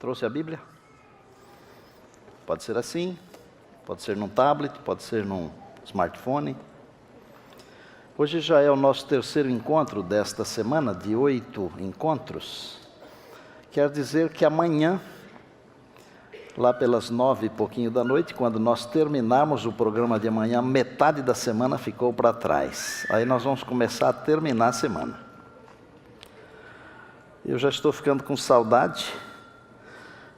Trouxe a Bíblia? Pode ser assim, pode ser num tablet, pode ser num smartphone. Hoje já é o nosso terceiro encontro desta semana, de 8 encontros. Quer dizer que amanhã, lá pelas 9 e pouquinho da noite, quando nós terminarmos o programa de amanhã, metade da semana ficou para trás. Aí nós vamos começar a terminar a semana. Eu já estou ficando com saudade.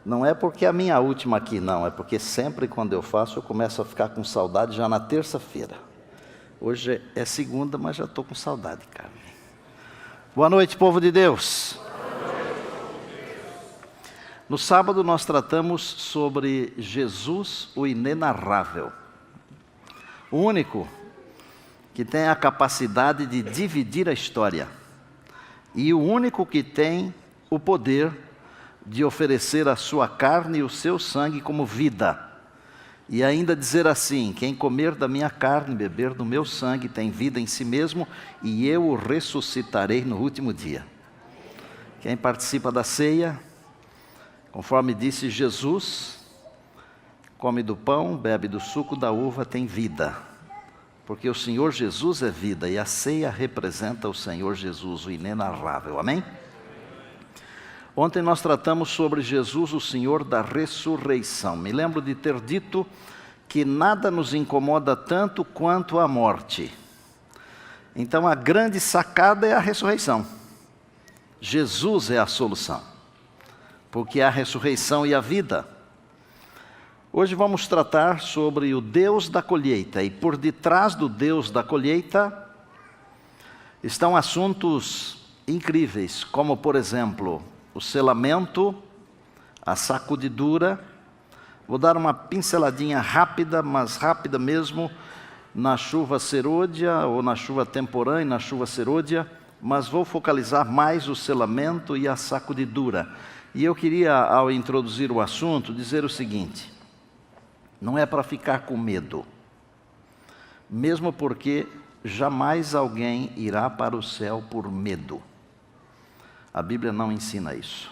Não é porque é a minha última aqui, não. É porque sempre quando eu faço, eu começo a ficar com saudade já na terça-feira. Hoje é segunda, mas já estou com saudade, cara. Boa noite, povo de Deus. No sábado nós tratamos sobre Jesus, o inenarrável. O único que tem a capacidade de dividir a história. E o único que tem o poder de oferecer a sua carne e o seu sangue como vida. E ainda dizer assim: quem comer da minha carne e beber do meu sangue tem vida em si mesmo, e eu o ressuscitarei no último dia. Quem participa da ceia, conforme disse Jesus, come do pão, bebe do suco da uva, tem vida. Porque o Senhor Jesus é vida, e a ceia representa o Senhor Jesus, o inenarrável. Amém? Ontem nós tratamos sobre Jesus, o Senhor da ressurreição. Me lembro de ter dito que nada nos incomoda tanto quanto a morte. Então a grande sacada é a ressurreição. Jesus é a solução, porque é a ressurreição e a vida. Hoje vamos tratar sobre o Deus da colheita, e por detrás do Deus da colheita estão assuntos incríveis, como por exemplo, o selamento, a sacudidura. Vou dar uma pinceladinha rápida, mas rápida mesmo, na chuva serôdia, ou na chuva temporã e na chuva serôdia, mas vou focalizar mais o selamento e a sacudidura. E eu queria, ao introduzir o assunto, dizer o seguinte: não é para ficar com medo, mesmo porque jamais alguém irá para o céu por medo. A Bíblia não ensina isso.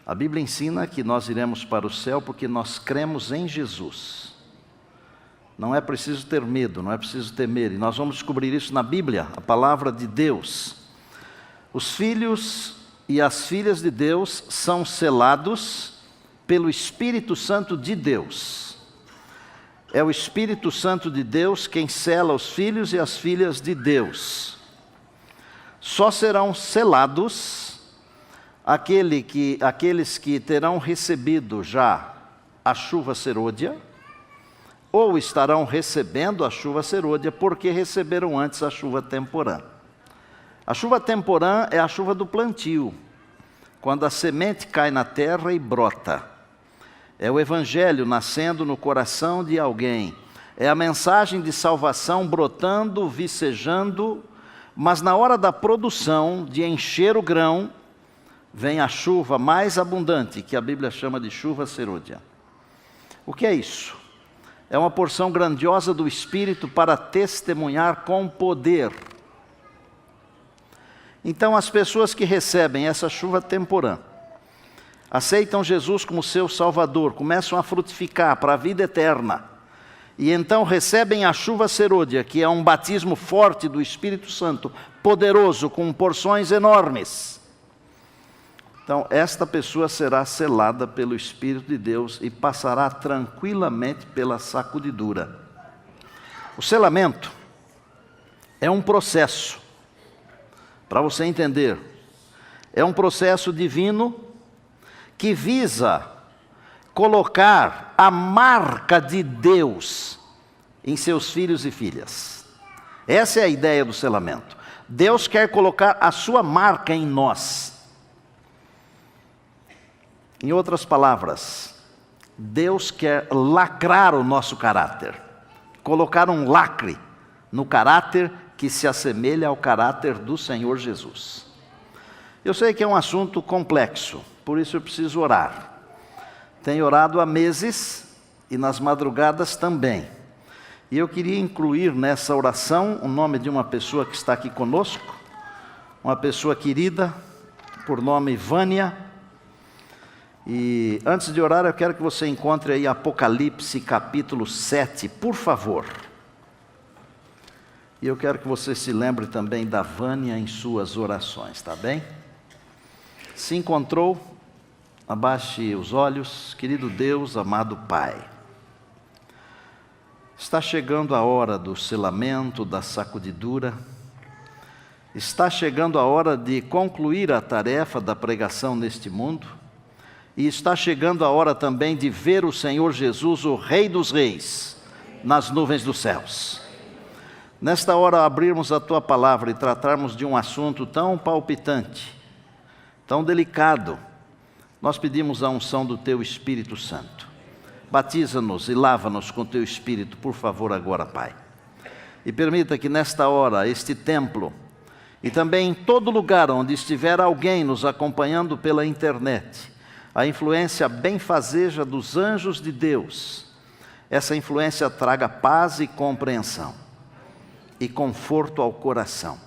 A Bíblia ensina que nós iremos para o céu porque nós cremos em Jesus. Não é preciso ter medo, não é preciso temer. E nós vamos descobrir isso na Bíblia, a palavra de Deus. Os filhos e as filhas de Deus são selados pelo Espírito Santo de Deus. É o Espírito Santo de Deus quem sela os filhos e as filhas de Deus. Só serão selados aqueles que terão recebido já a chuva serôdia, ou estarão recebendo a chuva serôdia porque receberam antes a chuva temporã. A chuva temporã é a chuva do plantio, quando a semente cai na terra e brota. É o Evangelho nascendo no coração de alguém. É a mensagem de salvação brotando, vicejando. Mas na hora da produção, de encher o grão, vem a chuva mais abundante, que a Bíblia chama de chuva serôdia. O que é isso? É uma porção grandiosa do Espírito para testemunhar com poder. Então as pessoas que recebem essa chuva temporã, aceitam Jesus como seu Salvador, começam a frutificar para a vida eterna, e então recebem a chuva serôdia, que é um batismo forte do Espírito Santo, poderoso, com porções enormes. Então, esta pessoa será selada pelo Espírito de Deus e passará tranquilamente pela sacudidura. O selamento é um processo, para você entender, é um processo divino que visa colocar a marca de Deus em seus filhos e filhas. Essa é a ideia do selamento. Deus quer colocar a sua marca em nós. Em outras palavras, Deus quer lacrar o nosso caráter, colocar um lacre no caráter que se assemelha ao caráter do Senhor Jesus. Eu sei que é um assunto complexo, por isso eu preciso orar. Tenho orado há meses e nas madrugadas também. E eu queria incluir nessa oração o nome de uma pessoa que está aqui conosco, uma pessoa querida, por nome Vânia, E antes de orar, eu quero que você encontre aí Apocalipse capítulo 7, por favor. E eu quero que você se lembre também da Vânia em suas orações, tá bem? Se encontrou, abaixe os olhos, querido Deus, amado Pai. Está chegando a hora do selamento, da sacudidura. Está chegando a hora de concluir a tarefa da pregação neste mundo. E está chegando a hora também de ver o Senhor Jesus, o Rei dos Reis, nas nuvens dos céus. Nesta hora, abrirmos a Tua palavra e tratarmos de um assunto tão palpitante, tão delicado, nós pedimos a unção do Teu Espírito Santo. Batiza-nos e lava-nos com Teu Espírito, por favor, agora, Pai. E permita que nesta hora, este templo, e também em todo lugar onde estiver alguém nos acompanhando pela internet, a influência benfazeja dos anjos de Deus, essa influência traga paz e compreensão, e conforto ao coração.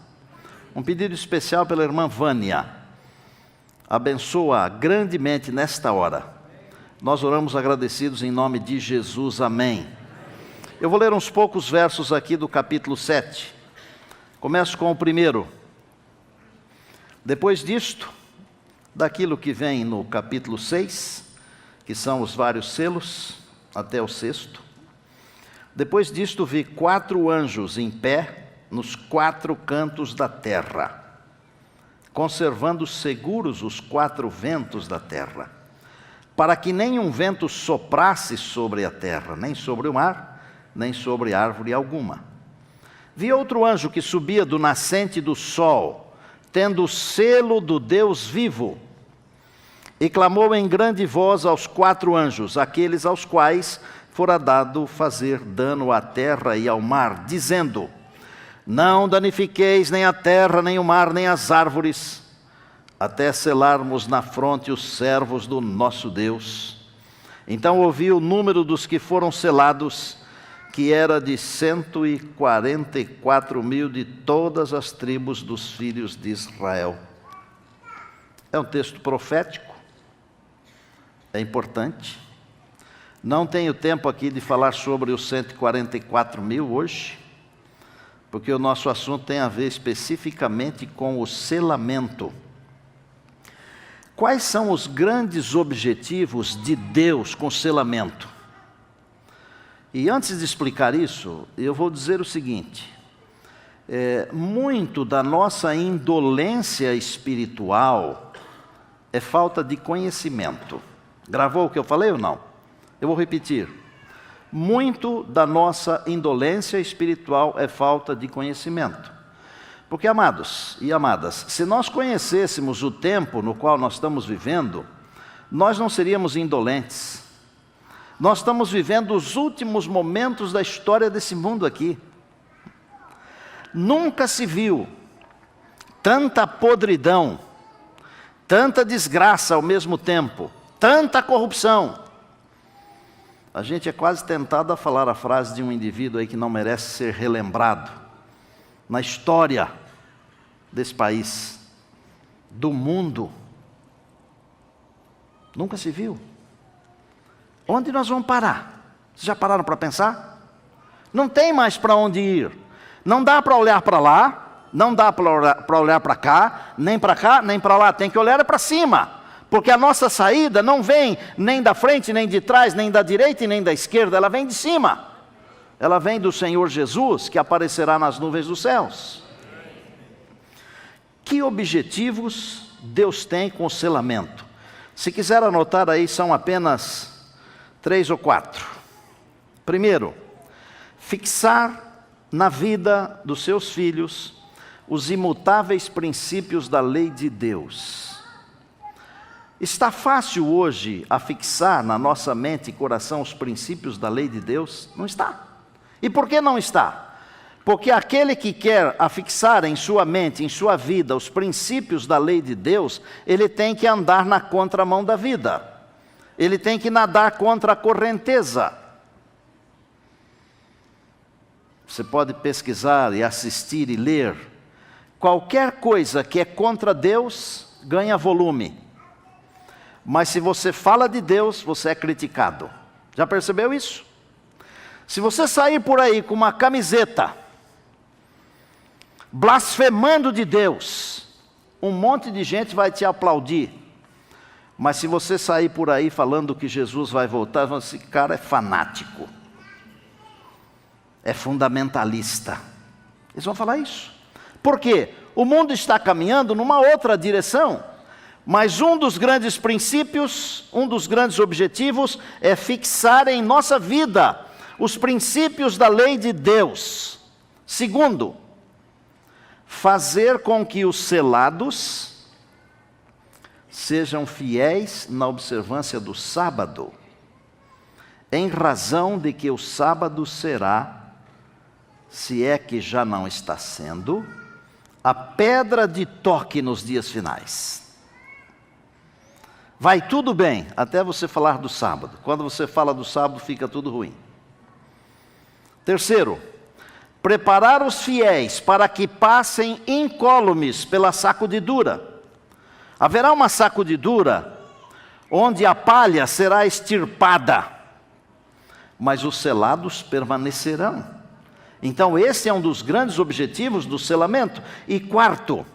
Um pedido especial pela irmã Vânia. Abençoa grandemente nesta hora. Nós oramos agradecidos em nome de Jesus, amém. Eu vou ler uns poucos versos aqui do capítulo 7. Começo com o primeiro. Depois disto, daquilo que vem no capítulo 6, que são os vários selos, até o 6º. Depois disto vi 4 anjos em pé nos 4 cantos da terra, conservando seguros os 4 ventos da terra, para que nenhum vento soprasse sobre a terra, nem sobre o mar, nem sobre árvore alguma. Vi outro anjo que subia do nascente do sol, tendo o selo do Deus vivo, e clamou em grande voz aos 4 anjos, aqueles aos quais fora dado fazer dano à terra e ao mar, dizendo: não danifiqueis nem a terra, nem o mar, nem as árvores, até selarmos na fronte os servos do nosso Deus. Então ouvi o número dos que foram selados, que era de 144.000 de todas as tribos dos filhos de Israel. É um texto profético, é importante. Não tenho tempo aqui de falar sobre os 144.000 hoje, porque o nosso assunto tem a ver especificamente com o selamento. Quais são os grandes objetivos de Deus com o selamento? E antes de explicar isso, eu vou dizer o seguinte: muito da nossa indolência espiritual é falta de conhecimento. Gravou o que eu falei ou não? Eu vou repetir. Muito da nossa indolência espiritual é falta de conhecimento. Porque, amados e amadas, se nós conhecêssemos o tempo no qual nós estamos vivendo, nós não seríamos indolentes. Nós estamos vivendo os últimos momentos da história desse mundo aqui. Nunca se viu tanta podridão, tanta desgraça ao mesmo tempo, tanta corrupção. A gente é quase tentado a falar a frase de um indivíduo aí que não merece ser relembrado na história desse país, do mundo. Nunca se viu. Onde nós vamos parar? Vocês já pararam para pensar? Não tem mais para onde ir. Não dá para olhar para lá, não dá para olhar para cá, nem para lá. Tem que olhar para cima. Porque a nossa saída não vem nem da frente, nem de trás, nem da direita e nem da esquerda, ela vem de cima. Ela vem do Senhor Jesus, que aparecerá nas nuvens dos céus. Que objetivos Deus tem com o selamento? Se quiser anotar aí, são apenas 3 ou 4. Primeiro, fixar na vida dos seus filhos os imutáveis princípios da lei de Deus. Está fácil hoje a fixar na nossa mente e coração os princípios da lei de Deus? Não está. E por que não está? Porque aquele que quer afixar em sua mente, em sua vida, os princípios da lei de Deus, ele tem que andar na contramão da vida. Ele tem que nadar contra a correnteza. Você pode pesquisar e assistir e ler. Qualquer coisa que é contra Deus, ganha volume. Mas se você fala de Deus, você é criticado. Já percebeu isso? Se você sair por aí com uma camiseta, blasfemando de Deus, um monte de gente vai te aplaudir. Mas se você sair por aí falando que Jesus vai voltar, esse cara é fanático, é fundamentalista. Eles vão falar isso. Por quê? O mundo está caminhando numa outra direção. Mas um dos grandes princípios, um dos grandes objetivos é fixar em nossa vida os princípios da lei de Deus. Segundo, fazer com que os selados sejam fiéis na observância do sábado, em razão de que o sábado será, se é que já não está sendo, a pedra de toque nos dias finais. Vai tudo bem, até você falar do sábado. Quando você fala do sábado, fica tudo ruim. Terceiro, preparar os fiéis para que passem incólumes pela sacudidura. Haverá uma sacudidura onde a palha será extirpada, mas os selados permanecerão. Então esse é um dos grandes objetivos do selamento. E quarto,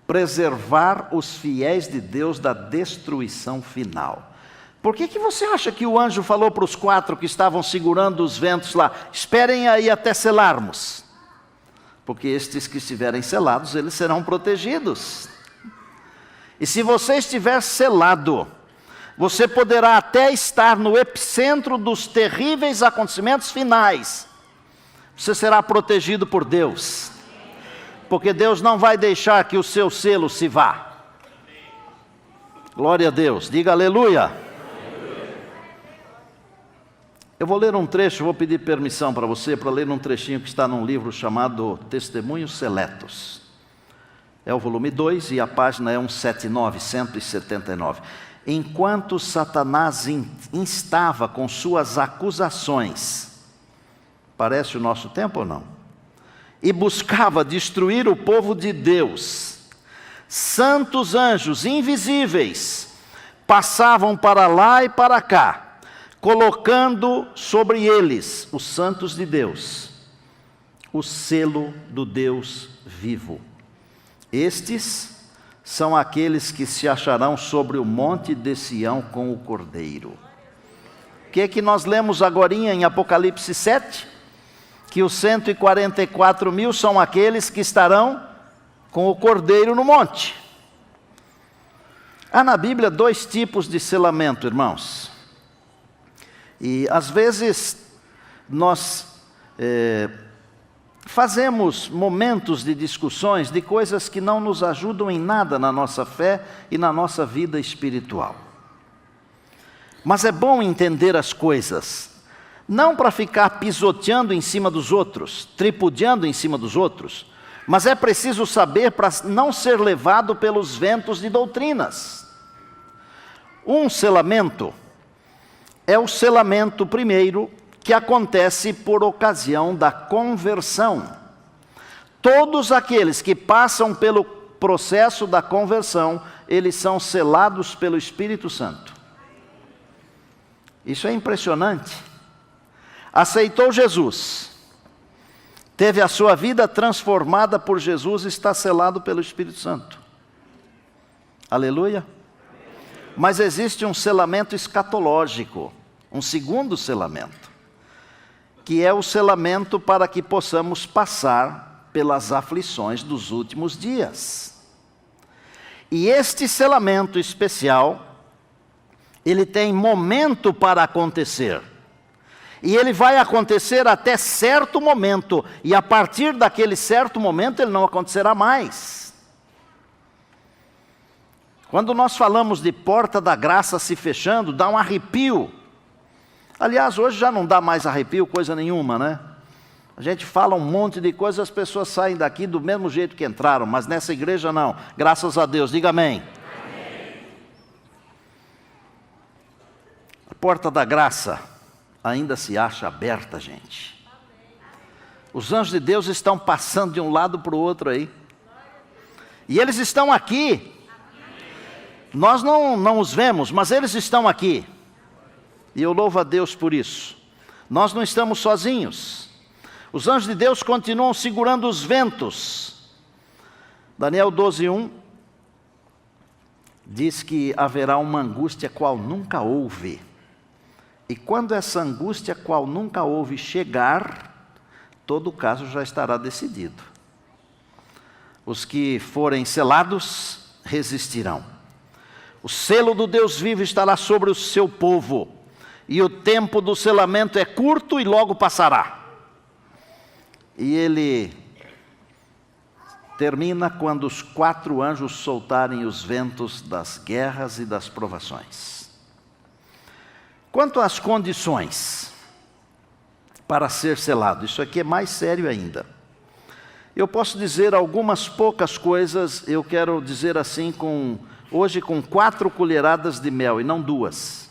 preservar os fiéis de Deus da destruição final. Por que você acha que o anjo falou para os 4 que estavam segurando os ventos lá, esperem aí até selarmos? Porque estes que estiverem selados, eles serão protegidos. E se você estiver selado, você poderá até estar no epicentro dos terríveis acontecimentos finais. Você será protegido por Deus. Porque Deus não vai deixar que o seu selo se vá. Glória a Deus, diga aleluia. Eu vou ler um trecho, vou pedir permissão para você, para ler um trechinho que está num livro chamado Testemunhos Seletos. É o volume 2 e a página é 179. Enquanto Satanás instava com suas acusações, parece o nosso tempo ou não? E buscava destruir o povo de Deus, santos anjos invisíveis passavam para lá e para cá, colocando sobre eles, os santos de Deus, o selo do Deus vivo. Estes são aqueles que se acharão sobre o monte de Sião com o Cordeiro. O que é que nós lemos agorinha em Apocalipse 7? Que os 144 mil são aqueles que estarão com o Cordeiro no monte. Há na Bíblia 2 tipos de selamento, irmãos. E às vezes nós fazemos momentos de discussões de coisas que não nos ajudam em nada na nossa fé e na nossa vida espiritual. Mas é bom entender as coisas. Não para ficar pisoteando em cima dos outros, tripudiando em cima dos outros, mas é preciso saber para não ser levado pelos ventos de doutrinas. Um selamento é o selamento primeiro que acontece por ocasião da conversão. Todos aqueles que passam pelo processo da conversão, eles são selados pelo Espírito Santo. Isso é impressionante. Aceitou Jesus, teve a sua vida transformada por Jesus, está selado pelo Espírito Santo. Aleluia. Mas existe um selamento escatológico, um segundo selamento, que é o selamento para que possamos passar pelas aflições dos últimos dias. E este selamento especial, ele tem momento para acontecer. E ele vai acontecer até certo momento, e a partir daquele certo momento ele não acontecerá mais. Quando nós falamos de porta da graça se fechando, dá um arrepio. Aliás, hoje já não dá mais arrepio, coisa nenhuma, né? A gente fala um monte de coisas, as pessoas saem daqui do mesmo jeito que entraram, mas nessa igreja não, graças a Deus, diga amém. Amém. A porta da graça ainda se acha aberta, gente. Os anjos de Deus estão passando de um lado para o outro aí. E eles estão aqui. Nós não os vemos, mas eles estão aqui. E eu louvo a Deus por isso. Nós não estamos sozinhos. Os anjos de Deus continuam segurando os ventos. Daniel 12:1 diz que haverá uma angústia qual nunca houve. E quando essa angústia qual nunca houve chegar, todo o caso já estará decidido. Os que forem selados resistirão. O selo do Deus vivo estará sobre o seu povo. E o tempo do selamento é curto e logo passará. E ele termina quando os 4 anjos soltarem os ventos das guerras e das provações. Quanto às condições para ser selado, isso aqui é mais sério ainda. Eu posso dizer algumas poucas coisas, eu quero dizer assim, hoje com 4 colheradas de mel e não 2.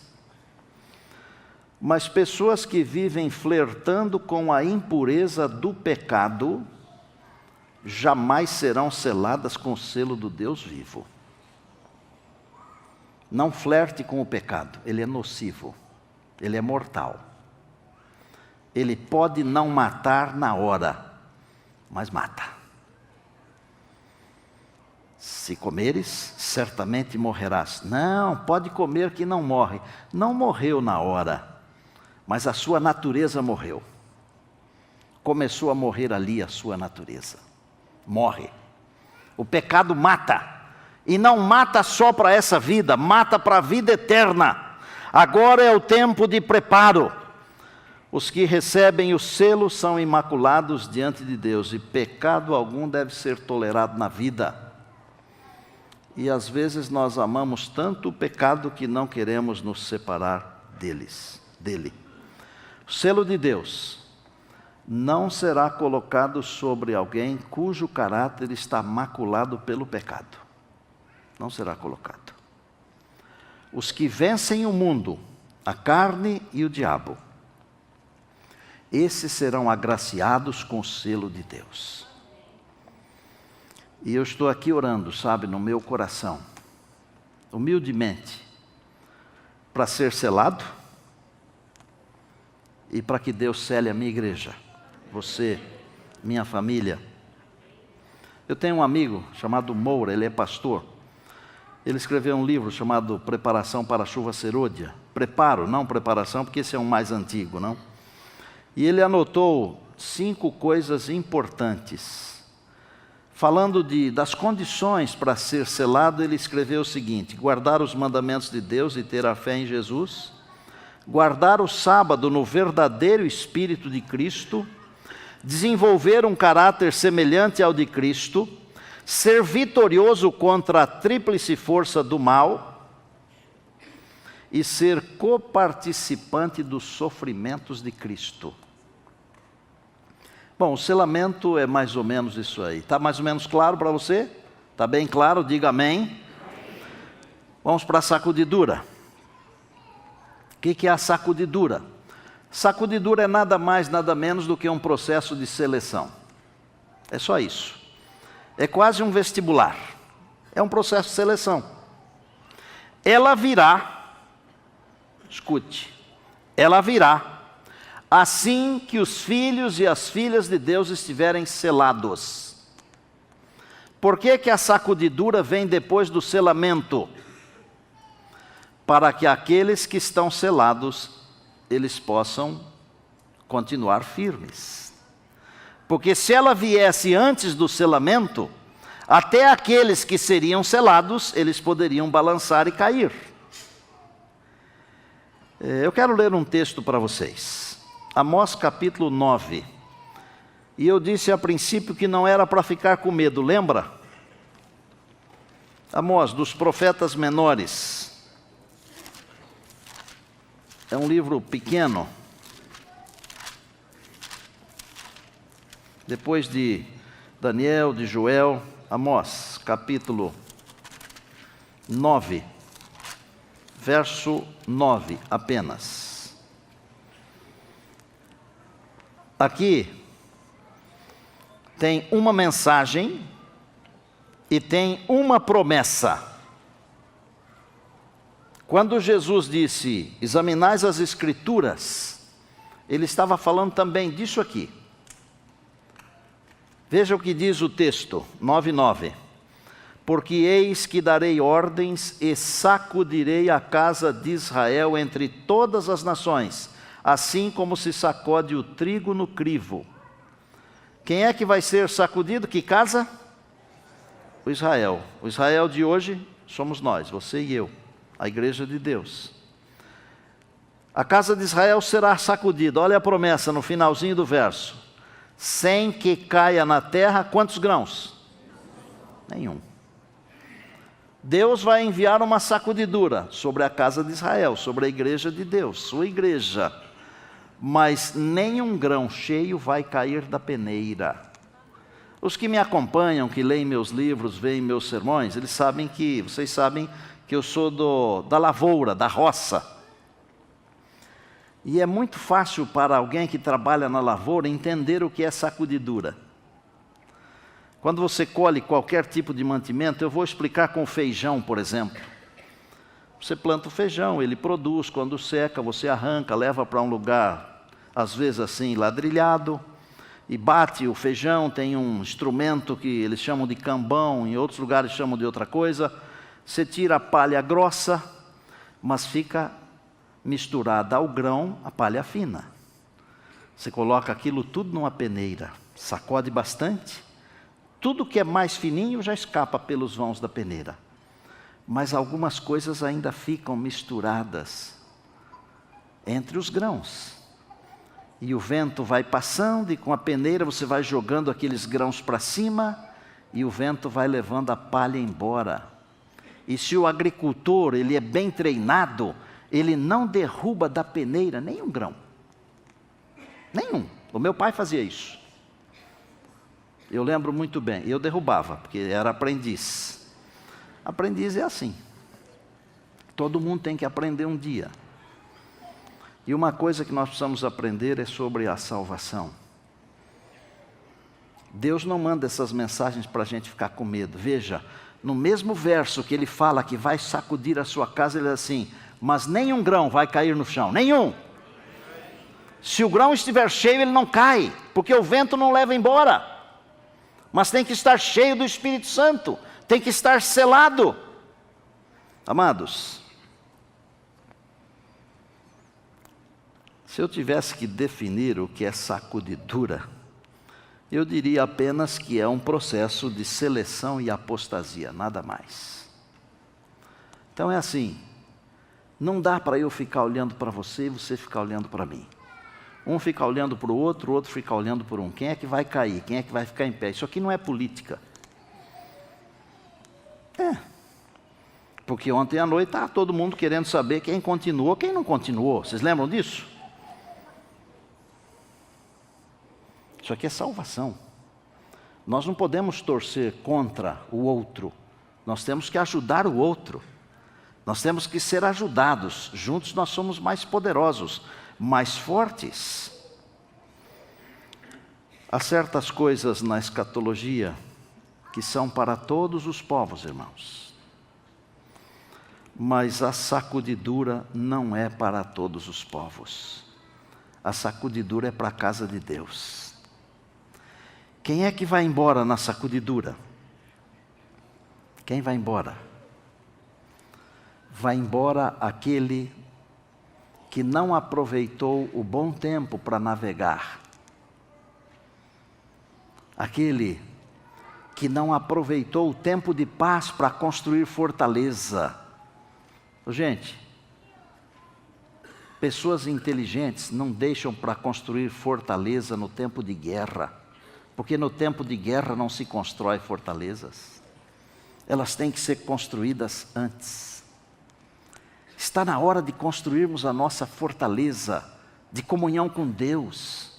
Mas pessoas que vivem flertando com a impureza do pecado, jamais serão seladas com o selo do Deus vivo. Não flerte com o pecado, ele é nocivo, ele é mortal. Ele pode não matar na hora, mas mata. Se comeres, certamente morrerás. Não, pode comer que não morre. Não morreu na hora, mas a sua natureza morreu. Começou a morrer ali a sua natureza. Morre. O pecado mata. E não mata só para essa vida, mata para a vida eterna. Agora é o tempo de preparo. Os que recebem o selo são imaculados diante de Deus, e pecado algum deve ser tolerado na vida. E às vezes nós amamos tanto o pecado que não queremos nos separar dele. O selo de Deus não será colocado sobre alguém cujo caráter está maculado pelo pecado. Não será colocado. Os que vencem o mundo, a carne e o diabo, esses serão agraciados com o selo de Deus. E eu estou aqui orando, sabe, no meu coração, humildemente, para ser selado e para que Deus sele a minha igreja, você, minha família. Eu tenho um amigo chamado Moura, ele é pastor. Ele escreveu um livro chamado Preparação para a Chuva Serôdia. Preparo, não preparação, porque esse é um mais antigo, não? E ele anotou 5 coisas importantes. Falando das condições para ser selado, ele escreveu o seguinte: guardar os mandamentos de Deus e ter a fé em Jesus, guardar o sábado no verdadeiro espírito de Cristo, desenvolver um caráter semelhante ao de Cristo, ser vitorioso contra a tríplice força do mal e ser coparticipante dos sofrimentos de Cristo. Bom, o selamento é mais ou menos isso aí. Está mais ou menos claro para você? Está bem claro? Diga amém. Vamos para a sacudidura. O que é a sacudidura? Sacudidura é nada mais, nada menos do que um processo de seleção. É só isso. É quase um vestibular. É um processo de seleção. Ela virá, escute, ela virá assim que os filhos e as filhas de Deus estiverem selados. Por que a sacudidura vem depois do selamento? Para que aqueles que estão selados, eles possam continuar firmes. Porque se ela viesse antes do selamento, até aqueles que seriam selados, eles poderiam balançar e cair. Eu quero ler um texto para vocês. Amós capítulo 9. E eu disse a princípio que não era para ficar com medo, lembra? Amós, dos profetas menores. É um livro pequeno. Depois de Daniel, de Joel, Amós, capítulo 9, verso 9 apenas. Aqui tem uma mensagem e tem uma promessa. Quando Jesus disse, examinais as Escrituras, ele estava falando também disso aqui. Veja o que diz o texto, 9:9. Porque eis que darei ordens e sacudirei a casa de Israel entre todas as nações, assim como se sacode o trigo no crivo. Quem é que vai ser sacudido? Que casa? O Israel. O Israel de hoje somos nós, você e eu, a igreja de Deus. A casa de Israel será sacudida. Olha a promessa no finalzinho do verso. Sem que caia na terra, quantos grãos? Nenhum. Deus vai enviar uma sacudidura sobre a casa de Israel, sobre a igreja de Deus, sua igreja. Mas nenhum grão cheio vai cair da peneira. Os que me acompanham, que leem meus livros, veem meus sermões, vocês sabem que eu sou da lavoura, da roça. E é muito fácil para alguém que trabalha na lavoura entender o que é sacudidura. Quando você colhe qualquer tipo de mantimento, eu vou explicar com o feijão, por exemplo. Você planta o feijão, ele produz, quando seca, você arranca, leva para um lugar, às vezes assim, ladrilhado, e bate o feijão, tem um instrumento que eles chamam de cambão, em outros lugares chamam de outra coisa. Você tira a palha grossa, mas fica misturada ao grão a palha fina. Você coloca aquilo tudo numa peneira, sacode bastante, tudo que é mais fininho já escapa pelos vãos da peneira. Mas algumas coisas ainda ficam misturadas entre os grãos. E o vento vai passando e com a peneira você vai jogando aqueles grãos para cima e o vento vai levando a palha embora. E se o agricultor ele é bem treinado, ele não derruba da peneira nenhum grão. Nenhum. O meu pai fazia isso. Eu lembro muito bem. Eu derrubava, porque era aprendiz. Aprendiz é assim. Todo mundo tem que aprender um dia. E uma coisa que nós precisamos aprender é sobre a salvação. Deus não manda essas mensagens para a gente ficar com medo. Veja, no mesmo verso que ele fala que vai sacudir a sua casa, ele diz assim, mas nenhum grão vai cair no chão, nenhum. Se o grão estiver cheio, ele não cai, porque o vento não leva embora. Mas tem que estar cheio do Espírito Santo, tem que estar selado. Amados, se eu tivesse que definir o que é sacudidura, eu diria apenas que é um processo de seleção e apostasia, nada mais. Então é assim, não dá para eu ficar olhando para você e você ficar olhando para mim. Um fica olhando para o outro fica olhando por um. Quem é que vai cair? Quem é que vai ficar em pé? Isso aqui não é política. Porque ontem à noite estava todo mundo querendo saber quem continuou, quem não continuou. Vocês lembram disso? Isso aqui é salvação. Nós não podemos torcer contra o outro. Nós temos que ajudar o outro. Nós temos que ser ajudados. Juntos nós somos mais poderosos, mais fortes. Há certas coisas na escatologia que são para todos os povos, irmãos. Mas a sacudidura não é para todos os povos. A sacudidura é para a casa de Deus. Quem é que vai embora na sacudidura? Quem vai embora? Vai embora aquele que não aproveitou o bom tempo para navegar. Aquele que não aproveitou o tempo de paz para construir fortaleza. Gente, pessoas inteligentes não deixam para construir fortaleza no tempo de guerra, porque no tempo de guerra não se constrói fortalezas. Elas têm que ser construídas antes. Está na hora de construirmos a nossa fortaleza de comunhão com Deus,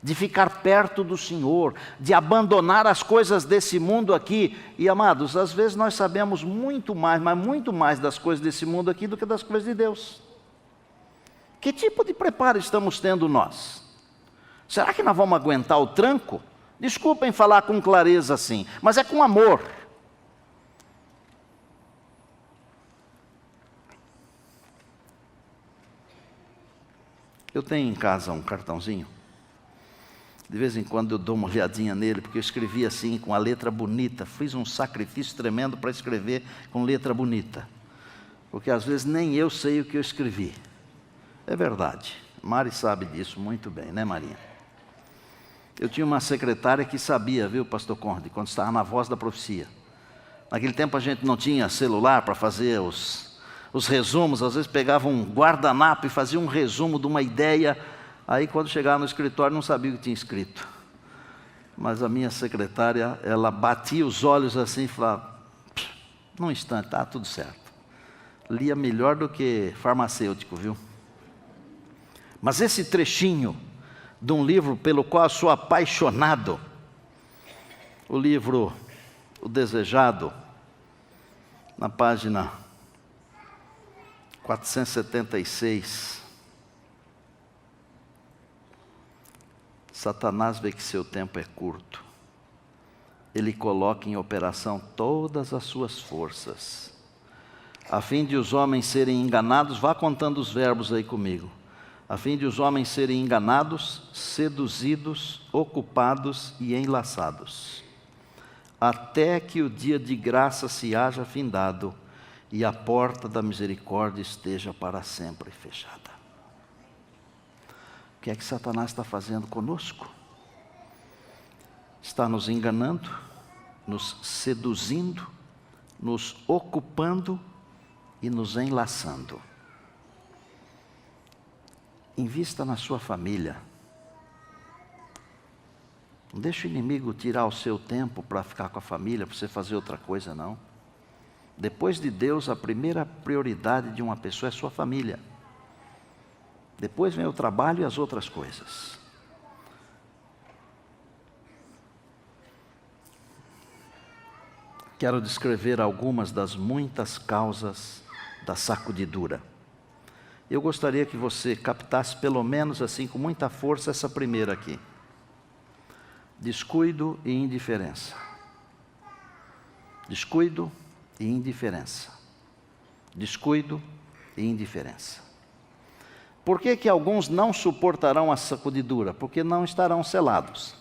de ficar perto do Senhor, de abandonar as coisas desse mundo aqui. E amados, às vezes nós sabemos muito mais, mas muito mais das coisas desse mundo aqui do que das coisas de Deus. Que tipo de preparo estamos tendo nós? Será que nós vamos aguentar o tranco? Desculpem falar com clareza assim, mas é com amor. Eu tenho em casa um cartãozinho. De vez em quando eu dou uma olhadinha nele, porque eu escrevi assim, com a letra bonita. Fiz um sacrifício tremendo para escrever com letra bonita. Porque às vezes nem eu sei o que eu escrevi. É verdade. Mari sabe disso muito bem, né, Marinha? Eu tinha uma secretária que sabia, viu, pastor Conde, quando estava na Voz da Profecia. Naquele tempo a gente não tinha celular para fazer os resumos, às vezes pegava um guardanapo e fazia um resumo de uma ideia, aí quando chegava no escritório não sabia o que tinha escrito. Mas a minha secretária, ela batia os olhos assim e falava, num instante, está tudo certo. Lia melhor do que farmacêutico, viu? Mas esse trechinho de um livro pelo qual eu sou apaixonado, o livro O Desejado, na página 476, Satanás vê que seu tempo é curto. Ele coloca em operação todas as suas forças, a fim de os homens serem enganados. Vá contando os verbos aí comigo. A fim de os homens serem enganados, seduzidos, ocupados e enlaçados, até que o dia de graça se haja findado e a porta da misericórdia esteja para sempre fechada. O que é que Satanás está fazendo conosco? Está nos enganando, nos seduzindo, nos ocupando e nos enlaçando. Invista na sua família. Não deixe o inimigo tirar o seu tempo para ficar com a família, para você fazer outra coisa, não. Depois de Deus, a primeira prioridade de uma pessoa é sua família. Depois vem o trabalho e as outras coisas. Quero descrever algumas das muitas causas da sacudidura. Eu gostaria que você captasse pelo menos assim com muita força essa primeira aqui. Descuido e indiferença. Descuido e indiferença. Descuido e indiferença. Por que que alguns não suportarão a sacudidura? Porque não estarão selados.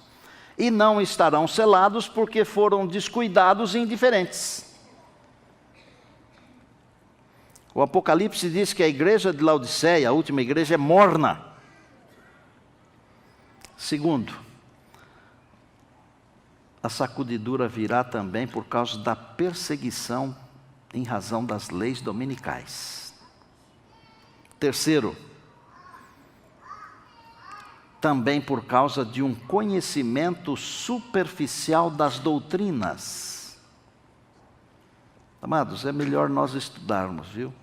E não estarão selados porque foram descuidados e indiferentes. O Apocalipse diz que a igreja de Laodiceia, a última igreja, é morna. Segundo, a sacudidura virá também por causa da perseguição em razão das leis dominicais. Terceiro, também por causa de um conhecimento superficial das doutrinas. Amados, é melhor nós estudarmos, viu?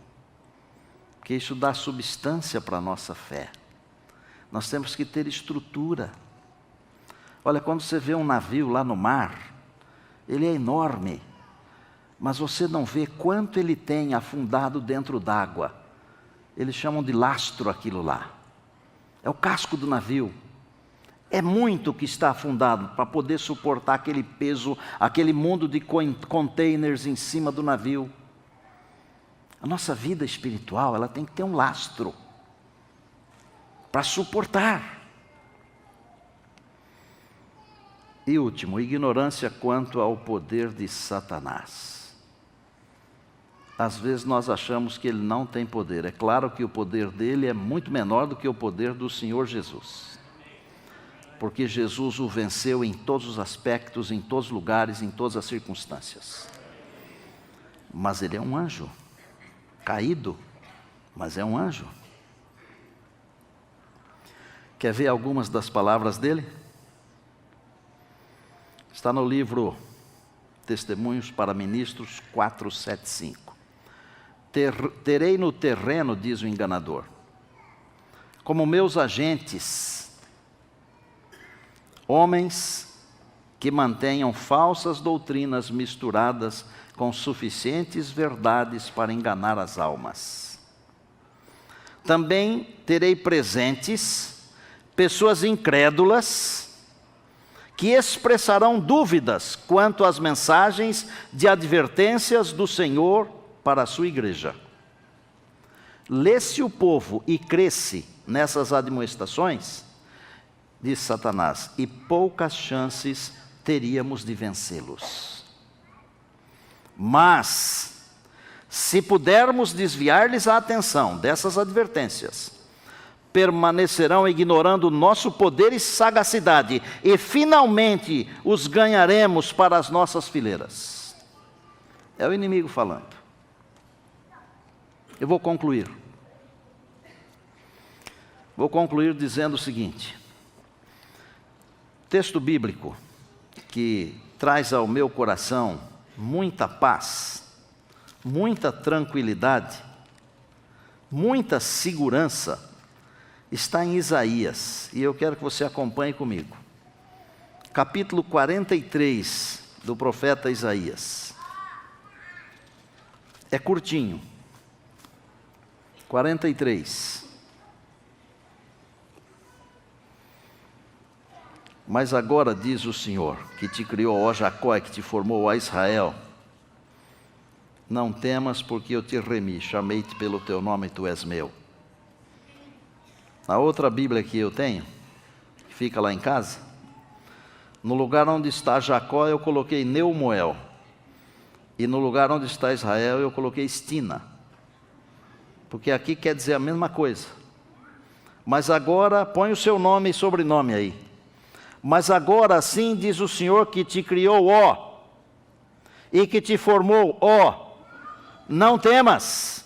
Porque isso dá substância para a nossa fé. Nós temos que ter estrutura. Olha, quando você vê um navio lá no mar, ele é enorme, mas você não vê quanto ele tem afundado dentro d'água. Eles chamam de lastro aquilo lá. É o casco do navio. É muito que está afundado para poder suportar aquele peso, aquele mundo de containers em cima do navio. A nossa vida espiritual, ela tem que ter um lastro para suportar. E último, ignorância quanto ao poder de Satanás. Às vezes nós achamos que ele não tem poder. É claro que o poder dele é muito menor do que o poder do Senhor Jesus. Porque Jesus o venceu em todos os aspectos, em todos os lugares, em todas as circunstâncias. Mas ele é um anjo, caído, mas é um anjo. Quer ver algumas das palavras dele? Está no livro Testemunhos para Ministros 475. Terei no terreno, diz o enganador, como meus agentes, homens que mantenham falsas doutrinas misturadas com suficientes verdades para enganar as almas. Também terei presentes pessoas incrédulas que expressarão dúvidas quanto às mensagens de advertências do Senhor para a sua igreja. Lê-se o povo e crê-se nessas admoestações, disse Satanás, e poucas chances teríamos de vencê-los. Mas, se pudermos desviar-lhes a atenção dessas advertências, permanecerão ignorando nosso poder e sagacidade, e finalmente os ganharemos para as nossas fileiras. É o inimigo falando. Eu vou concluir. Vou concluir dizendo o seguinte: texto bíblico que traz ao meu coração muita paz, muita tranquilidade, muita segurança, está em Isaías, e eu quero que você acompanhe comigo. Capítulo 43 do profeta Isaías. É curtinho. 43. Mas agora diz o Senhor, que te criou, ó Jacó, e que te formou, ó Israel, não temas, porque eu te remi, chamei-te pelo teu nome, tu és meu. A outra Bíblia que eu tenho, que fica lá em casa, no lugar onde está Jacó eu coloquei Neumoel, e no lugar onde está Israel eu coloquei Estina, porque aqui quer dizer a mesma coisa. Mas agora, põe o seu nome e sobrenome aí. Mas agora sim diz o Senhor que te criou, ó, e que te formou, ó, não temas,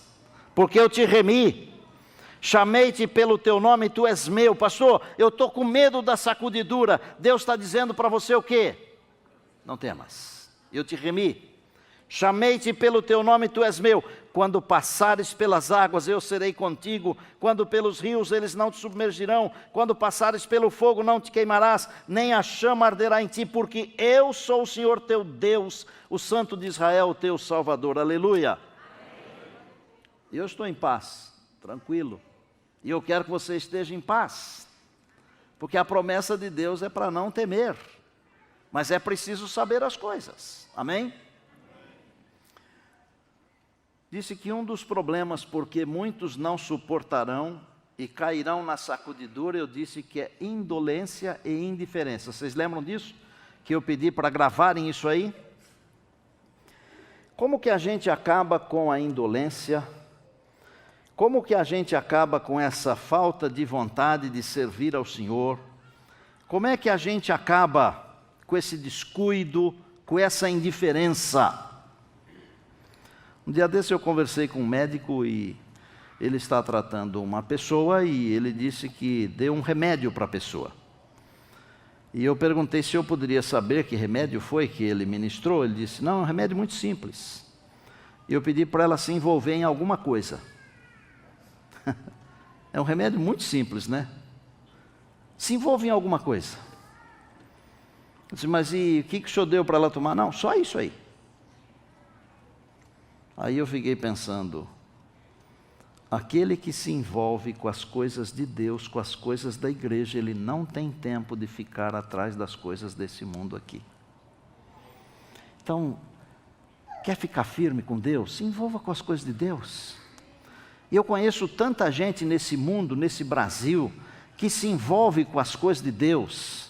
porque eu te remi. Chamei-te pelo teu nome, tu és meu. Pastor, eu estou com medo da sacudidura. Deus está dizendo para você o quê? Não temas, eu te remi. Chamei-te pelo teu nome, tu és meu. Quando passares pelas águas, eu serei contigo. Quando pelos rios, eles não te submergirão. Quando passares pelo fogo, não te queimarás, nem a chama arderá em ti, porque eu sou o Senhor teu Deus, o Santo de Israel, o teu Salvador. Aleluia. E eu estou em paz, tranquilo. E eu quero que você esteja em paz, porque a promessa de Deus é para não temer, mas é preciso saber as coisas, amém? Disse que um dos problemas porque muitos não suportarão e cairão na sacudidura, eu disse que é indolência e indiferença. Vocês lembram disso? Que eu pedi para gravarem isso aí? Como que a gente acaba com a indolência? Como que a gente acaba com essa falta de vontade de servir ao Senhor? Como é que a gente acaba com esse descuido, com essa indiferença? Um dia desse eu conversei com um médico e ele está tratando uma pessoa e ele disse que deu um remédio para a pessoa. E eu perguntei se eu poderia saber que remédio foi que ele ministrou. Ele disse, não, é um remédio muito simples. E eu pedi para ela se envolver em alguma coisa. É um remédio muito simples, né? Se envolve em alguma coisa. Eu disse, mas e o que o senhor deu para ela tomar? Não, só isso aí. Aí eu fiquei pensando, aquele que se envolve com as coisas de Deus, com as coisas da igreja, ele não tem tempo de ficar atrás das coisas desse mundo aqui. Então, quer ficar firme com Deus? Se envolva com as coisas de Deus. E eu conheço tanta gente nesse mundo, nesse Brasil, que se envolve com as coisas de Deus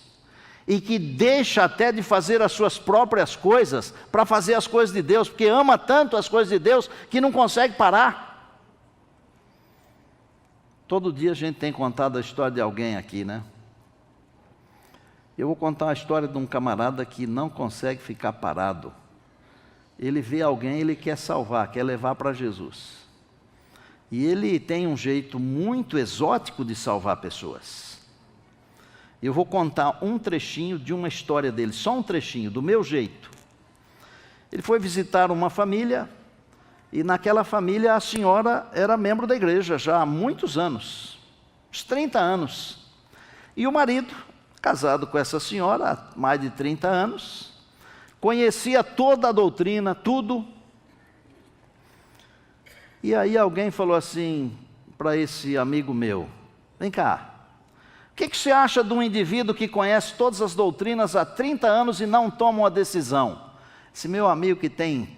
e que deixa até de fazer as suas próprias coisas para fazer as coisas de Deus, porque ama tanto as coisas de Deus que não consegue parar. Todo dia a gente tem contado a história de alguém aqui, né? Eu vou contar a história de um camarada que não consegue ficar parado. Ele vê alguém, ele quer salvar, quer levar para Jesus. E ele tem um jeito muito exótico de salvar pessoas. Eu vou contar um trechinho de uma história dele, só um trechinho, do meu jeito. Ele foi visitar uma família, e naquela família a senhora era membro da igreja já há muitos anos, uns 30 anos. E o marido, casado com essa senhora há mais de 30 anos, conhecia toda a doutrina, tudo. E aí alguém falou assim para esse amigo meu, vem cá, o que você acha de um indivíduo que conhece todas as doutrinas há 30 anos e não toma uma decisão? Esse meu amigo que tem,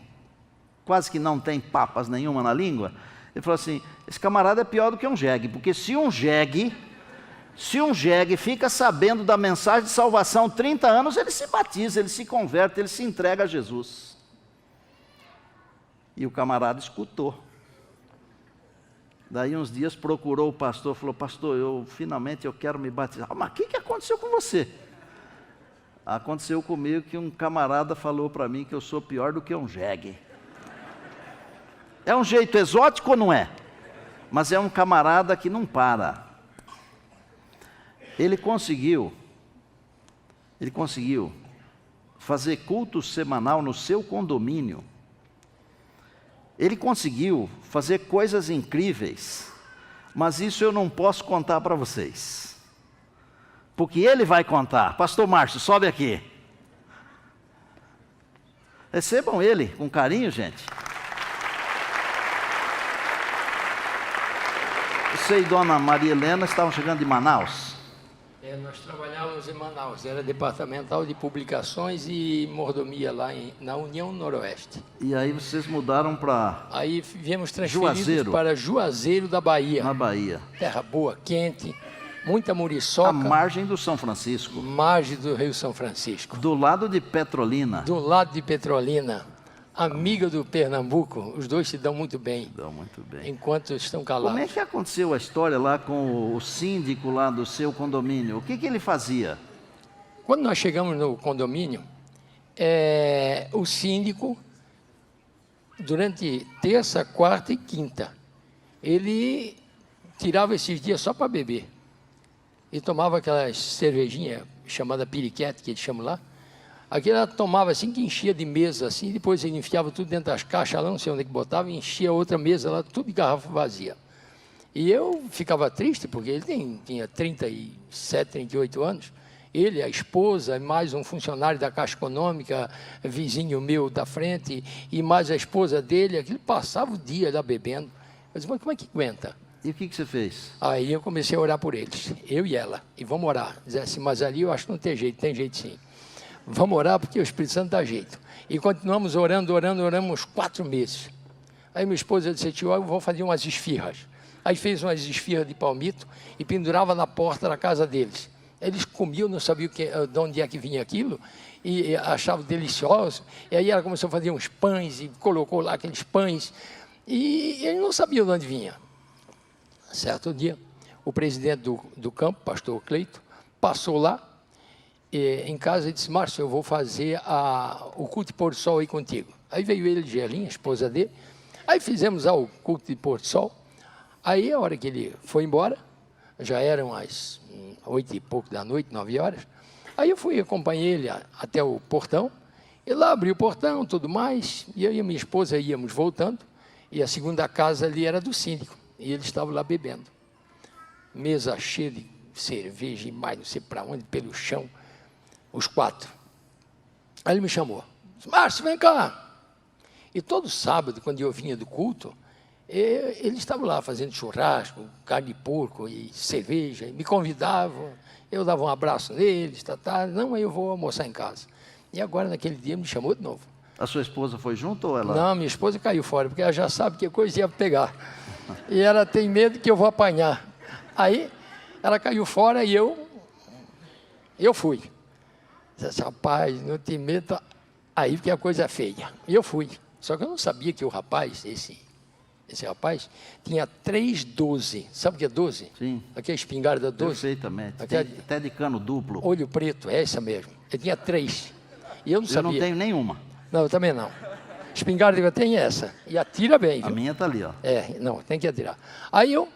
quase que não tem papas nenhuma na língua, Ele falou assim, esse camarada é pior do que um jegue, porque se um jegue fica sabendo da mensagem de salvação 30 anos, ele se batiza, ele se converte, ele se entrega a Jesus. E o camarada escutou. Daí uns dias procurou o pastor, falou, pastor, finalmente eu quero me batizar. Mas o que aconteceu com você? Aconteceu comigo que um camarada falou para mim que eu sou pior do que um jegue. É um jeito exótico ou não é? Mas é um camarada que não para. Ele conseguiu fazer culto semanal no seu condomínio. Ele conseguiu fazer coisas incríveis, mas isso eu não posso contar para vocês. Porque ele vai contar. Pastor Márcio, sobe aqui. Recebam ele com carinho, gente. Você e Dona Maria Helena estavam chegando de Manaus? Nós trabalhávamos em Manaus, era departamental de publicações e mordomia lá na União Noroeste. E aí vocês mudaram para... Aí viemos transferidos Juazeiro. Para Juazeiro da Bahia. Na Bahia. Terra boa, quente, muita muriçoca. À margem do São Francisco. Margem do Rio São Francisco. Do lado de Petrolina. Do lado de Petrolina. Amiga do Pernambuco, os dois se dão muito bem. Dão muito bem. Enquanto estão calados. Como é que aconteceu a história lá com o síndico lá do seu condomínio? O que ele fazia? Quando nós chegamos no condomínio, o síndico, durante terça, quarta e quinta, ele tirava esses dias só para beber. E tomava aquelas cervejinhas chamada piriquete, que eles chamam lá. Aquilo ela tomava assim, que enchia de mesa, assim, depois ele enfiava tudo dentro das caixas lá, não sei onde é que botava, e enchia outra mesa lá, tudo de garrafa vazia. E eu ficava triste, porque ele tinha 37, 38 anos, ele, a esposa, mais um funcionário da Caixa Econômica, vizinho meu da frente, e mais a esposa dele, aquilo passava o dia lá bebendo. Eu disse, mas como é que aguenta? E o que você fez? Aí eu comecei a orar por eles, eu e ela, e vamos orar. Dizer assim, mas ali eu acho que não tem jeito sim. Vamos orar porque o Espírito Santo dá jeito. E continuamos oramos uns 4 meses. Aí minha esposa disse, tio, eu vou fazer umas esfirras. Aí fez umas esfirras de palmito e pendurava na porta da casa deles. Eles comiam, não sabiam de onde é que vinha aquilo, e achavam delicioso. E aí ela começou a fazer uns pães e colocou lá aqueles pães. E eles não sabiam de onde vinha. Certo dia, o presidente do campo, pastor Cleito, passou lá, em casa e disse, Márcio, eu vou fazer o culto de pôr do sol aí contigo. Aí veio ele, Gerlinha, a esposa dele, aí fizemos o culto de pôr do sol. Aí a hora que ele foi embora, já eram as 8 e pouco da noite, 9 horas, aí eu acompanhei ele até o portão, e lá abri o portão, tudo mais, e eu e a minha esposa íamos voltando, e a segunda casa ali era do síndico, e ele estava lá bebendo. Mesa cheia de cerveja e mais não sei para onde, pelo chão, os 4. Aí ele me chamou. Disse, Márcio, vem cá. E todo sábado, quando eu vinha do culto, eles estavam lá fazendo churrasco, carne de porco e cerveja, e me convidavam, eu dava um abraço neles, não, aí eu vou almoçar em casa. E agora, naquele dia, me chamou de novo. A sua esposa foi junto ou ela? Não, minha esposa caiu fora, porque ela já sabe que coisa ia pegar. E ela tem medo que eu vou apanhar. Aí, ela caiu fora e eu fui. Disse, rapaz, não te meta aí porque a coisa é feia. E eu fui. Só que eu não sabia que o rapaz, esse rapaz, tinha 3 12. Sabe o que é 12? Sim. Aqui é a espingarda 12. Perfeitamente. Até de cano duplo. Olho preto, é essa mesmo. Ele tinha 3. E eu não sabia. Eu não tenho nenhuma. Não, eu também não. Espingarda que eu tenho é essa. E atira bem, viu? A minha está ali, ó. Não, tem que atirar. Aí eu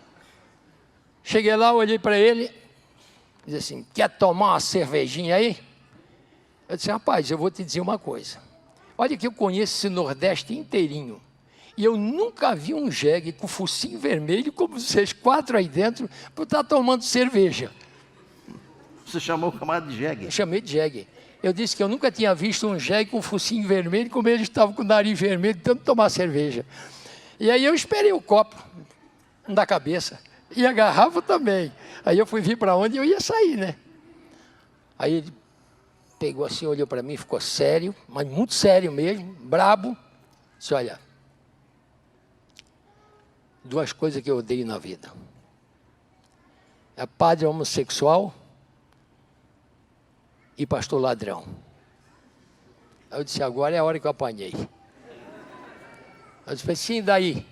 cheguei lá, olhei para ele, disse assim, quer tomar uma cervejinha aí? Eu disse, rapaz, eu vou te dizer uma coisa. Olha que eu conheço esse Nordeste inteirinho. E eu nunca vi um jegue com focinho vermelho, como vocês 4 aí dentro, por estar tomando cerveja. Você chamou o camarada de jegue? Eu chamei de jegue. Eu disse que eu nunca tinha visto um jegue com focinho vermelho, como eles estavam com o nariz vermelho, de tanto tomar cerveja. E aí eu esperei o copo da cabeça. E a garrafa também. Aí eu fui vir para onde eu ia sair, né? Aí ele pegou assim, olhou para mim, ficou sério, mas muito sério mesmo, brabo. Disse, olha, duas coisas que eu odeio na vida. É padre homossexual e pastor ladrão. Aí eu disse, agora é a hora que eu apanhei. Eu disse, sim, daí?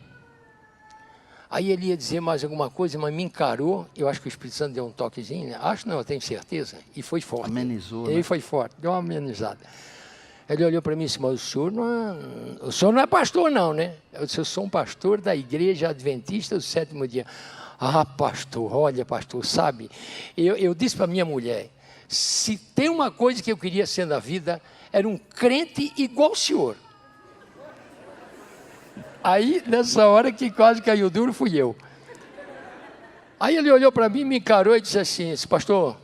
Aí ele ia dizer mais alguma coisa, mas me encarou. Eu acho que o Espírito Santo deu um toquezinho, né? Acho não, eu tenho certeza. E foi forte. Amenizou, Ele né? foi forte, deu uma amenizada. Ele olhou para mim e disse, mas o senhor não é pastor não, né? Eu disse, eu sou um pastor da Igreja Adventista do Sétimo Dia. Ah, pastor, olha, pastor, sabe? Eu disse para minha mulher, se tem uma coisa que eu queria ser na vida, era um crente igual o senhor. Aí, nessa hora que quase caiu duro, fui eu. Aí ele olhou para mim, me encarou e disse assim, pastor,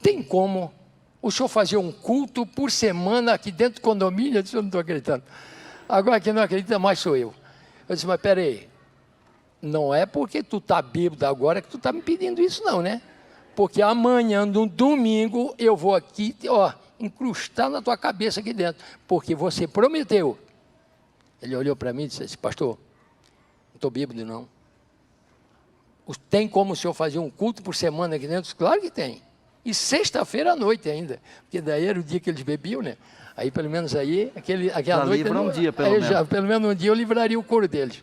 tem como o senhor fazer um culto por semana aqui dentro do condomínio? Eu disse, eu não estou acreditando. Agora quem não acredita mais sou eu. Eu disse, mas peraí, não é porque tu está bêbado agora que tu está me pedindo isso não, né? Porque amanhã, no domingo, eu vou aqui, ó, incrustar na tua cabeça aqui dentro, porque você prometeu. Ele olhou para mim e disse assim, pastor, não estou bêbado não. Tem como o senhor fazer um culto por semana aqui dentro? Claro que tem. E sexta-feira à noite ainda, porque daí era o dia que eles bebiam, né? Aí pelo menos aí, aquela já noite... livra um dia, pelo menos. Já, pelo menos um dia eu livraria o couro deles.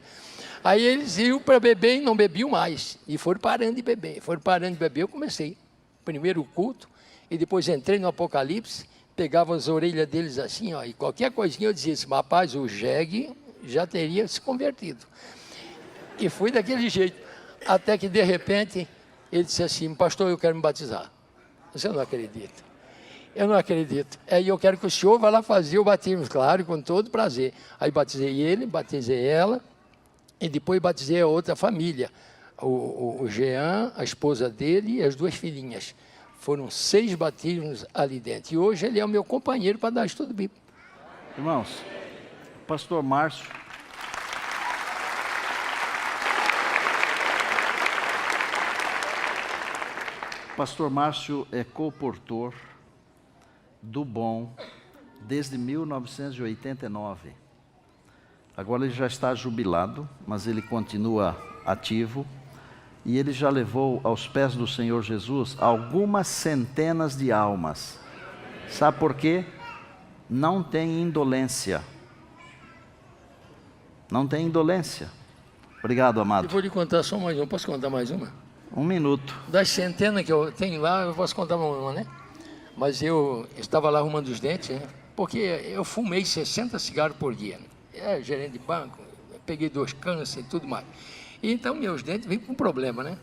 Aí eles iam para beber e não bebiam mais. E foram parando de beber. Foram parando de beber, eu comecei. Primeiro o culto, e depois entrei no Apocalipse, pegava as orelhas deles assim, ó, e qualquer coisinha eu dizia assim, rapaz, o jegue já teria se convertido. E fui daquele jeito. Até que, de repente, ele disse assim, pastor, eu quero me batizar. Você não acredita. Eu não acredito. Aí eu quero que o senhor vá lá fazer o batismo, claro, com todo prazer. Aí batizei ele, batizei ela, e depois batizei a outra família. O Jean, a esposa dele e as duas filhinhas. Foram 6 batismos ali dentro. E hoje ele é o meu companheiro para dar estudo bíblico. Irmãos, pastor Márcio. Pastor Márcio é coportor do Bom desde 1989. Agora ele já está jubilado, mas ele continua ativo. E ele já levou aos pés do Senhor Jesus algumas centenas de almas. Sabe por quê? Não tem indolência. Não tem indolência. Obrigado, amado. Eu vou lhe contar só mais uma. Posso contar mais uma? 1 minuto. Das centenas que eu tenho lá, eu posso contar uma, né? Mas eu estava lá arrumando os dentes, né? Porque eu fumei 60 cigarros por dia. Né? Gerente de banco, peguei 2 câncer e tudo mais. E então meus dentes vêm com problema, né?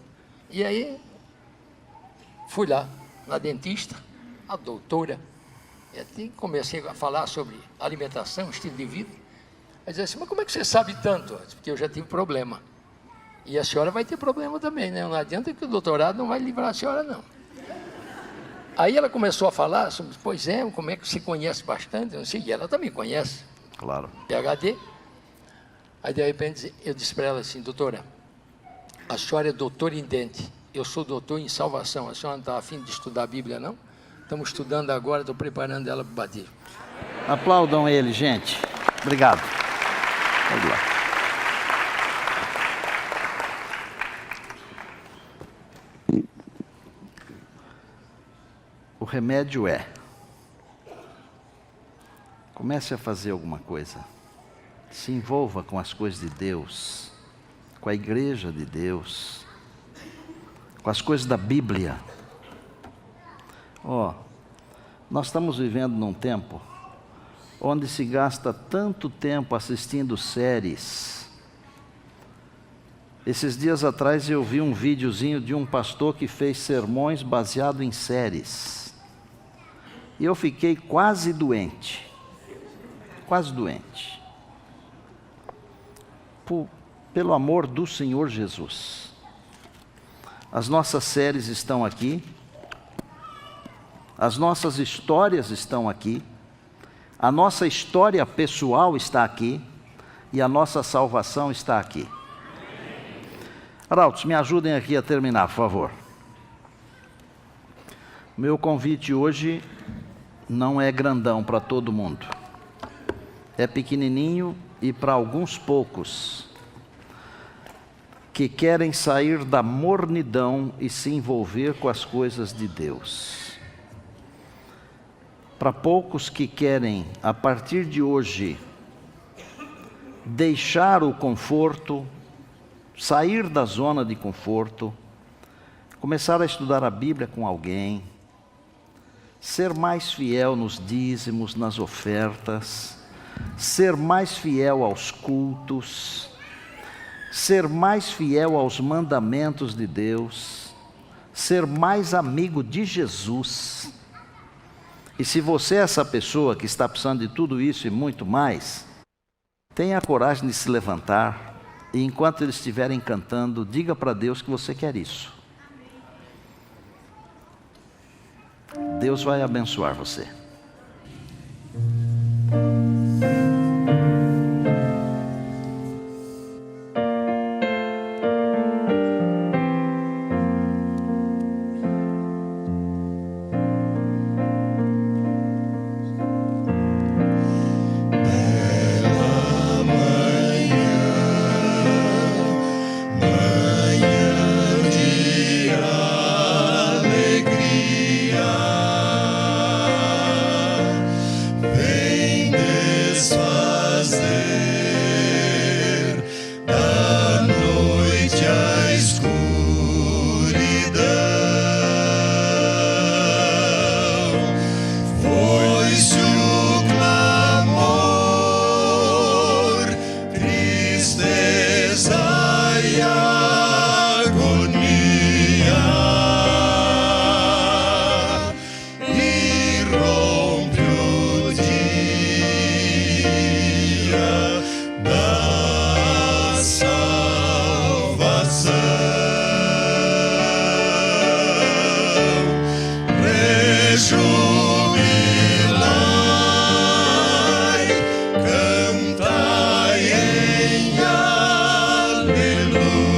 E aí, fui lá, na dentista, a doutora, e comecei a falar sobre alimentação, estilo de vida. Ela disse assim, mas como é que você sabe tanto? Porque eu já tive problema. E a senhora vai ter problema também, né? Não adianta que o doutorado não vai livrar a senhora, não. Aí ela começou a falar sobre, pois é, como é que se conhece bastante, não sei, e ela também conhece. Claro. PhD. Aí, de repente, eu disse para ela assim, doutora, a senhora é doutora em dente, eu sou doutor em salvação, a senhora não está afim de estudar a Bíblia, não? Estamos estudando agora, estou preparando ela para o batismo. Aplaudam ele, gente. Obrigado. Vamos lá. O remédio é: comece a fazer alguma coisa. Se envolva com as coisas de Deus, com a igreja de Deus, com as coisas da Bíblia. Nós estamos vivendo num tempo onde se gasta tanto tempo assistindo séries. Esses dias atrás eu vi um videozinho de um pastor que fez sermões baseado em séries. E eu fiquei quase doente. Quase doente. Pelo amor do Senhor Jesus. As nossas séries estão aqui. As nossas histórias estão aqui. A nossa história pessoal está aqui. E a nossa salvação está aqui. Arautos, me ajudem aqui a terminar, por favor. Meu convite hoje não é grandão para todo mundo. É pequenininho e para alguns poucos. que querem sair da mornidão e se envolver com as coisas de Deus. Para poucos que querem, a partir de hoje, deixar o conforto, sair da zona de conforto, começar a estudar a Bíblia com alguém, ser mais fiel nos dízimos, nas ofertas, ser mais fiel aos cultos, ser mais fiel aos mandamentos de Deus, ser mais amigo de Jesus. E se você é essa pessoa que está precisando de tudo isso e muito mais, tenha a coragem de se levantar e enquanto eles estiverem cantando, diga para Deus que você quer isso. Deus vai abençoar você. Cantai em aleluia.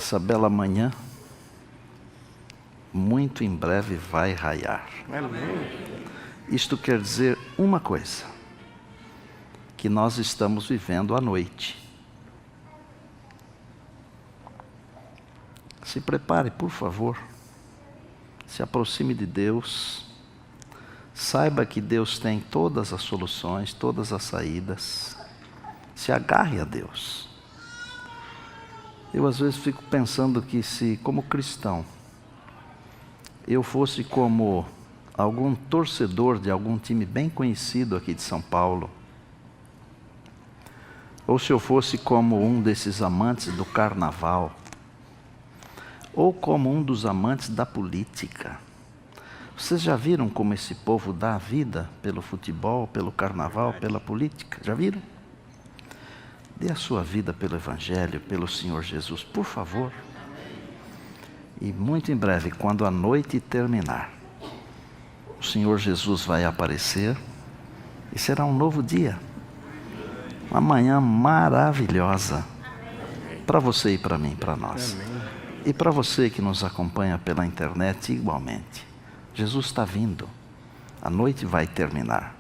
essa bela manhã, muito em breve vai raiar. Isto quer dizer uma coisa, que nós estamos vivendo à noite. Se prepare, por favor. Se aproxime de Deus. Saiba que Deus tem todas as soluções, todas as saídas. Se agarre a Deus. Eu às vezes fico pensando que se, como cristão, eu fosse como algum torcedor de algum time bem conhecido aqui de São Paulo, ou se eu fosse como um desses amantes do carnaval, ou como um dos amantes da política. Vocês já viram como esse povo dá a vida pelo futebol, pelo carnaval, pela política? Já viram? Dê a sua vida pelo Evangelho, pelo Senhor Jesus, por favor. E muito em breve, quando a noite terminar, o Senhor Jesus vai aparecer e será um novo dia. Uma manhã maravilhosa para você e para mim, para nós. E para você que nos acompanha pela internet igualmente. Jesus está vindo. A noite vai terminar.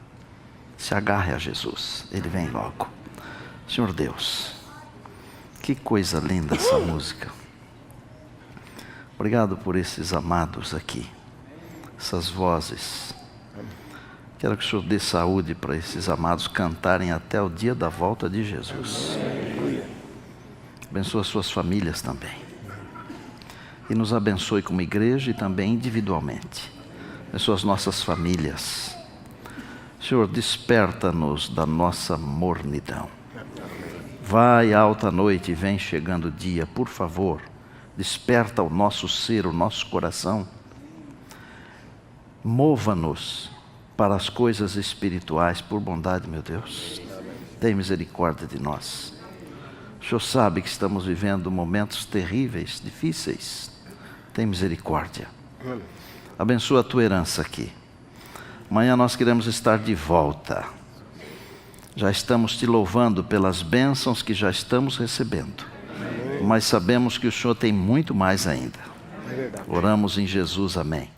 Se agarre a Jesus. Ele vem logo. Senhor Deus, que coisa linda essa música. Obrigado por esses amados aqui. Essas vozes. Quero que o Senhor dê saúde para esses amados cantarem até o dia da volta de Jesus. Abençoa suas famílias também. E nos abençoe como igreja e também individualmente. Abençoa as nossas famílias. Senhor, desperta-nos da nossa mornidão. Vai alta noite e vem chegando o dia, por favor. Desperta o nosso ser, o nosso coração. Mova-nos para as coisas espirituais, por bondade, meu Deus. Tem misericórdia de nós. O Senhor sabe que estamos vivendo momentos terríveis, difíceis. Tem misericórdia. Abençoa a tua herança aqui. Amanhã nós queremos estar de volta. Já estamos te louvando pelas bênçãos que já estamos recebendo. Mas sabemos que o Senhor tem muito mais ainda. Oramos em Jesus, amém.